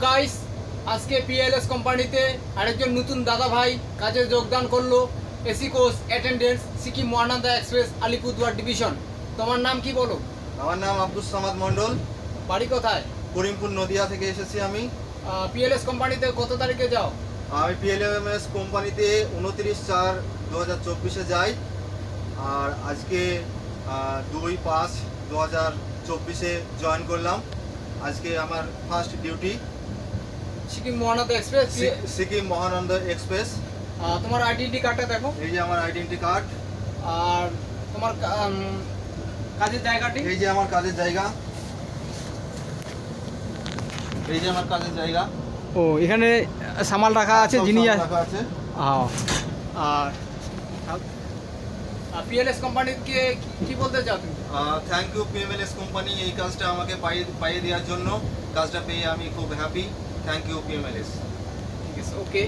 Guys, আজকে PLS কোম্পানিতে আরেকজন নতুন দাদা ভাই কাজে যোগদান করলো। AC coach attendance, Sikkim Mahananda express, Alipurduar division. তোমার নাম কি বলো? আমার নাম আব্দুস সামাদ মণ্ডল। বাড়ি কোথায়? করিমপুর নদিয়া থেকে এসেছি আমি। পিএলএস কোম্পানিতে কত তারিখে যাও? আমি পিএলএমএস কোম্পানিতে 29/4/2024 যাই। আর আজকে 2/5/2024 জয়েন করলাম। আজকে আমার first duty Sikkim Mahananda express. Sikkim Mahananda express. তোমার আইডেন্টি কার্ডটা দেখো। এই যে আমার আইডেন্টি কার্ড। আর তোমার কাজের জায়গাটি? এই যে আমার কাজের জায়গা। এই যে আমার কাজের জায়গা। ও, এখানে সামাল রাখা আছে, সব যিনি সামান রাখা আছে। আর পিএলএস কোম্পানিকে কি বলতে চাও তুমি? থ্যাংক ইউ পিএমএলএস কোম্পানি, এই কাজটা আমাকে পাইয়ে দেওয়ার জন্য। কাজটা পেয়ে আমি খুব হ্যাপি। Thank you PMLS. ঠিক আছে, ওকে।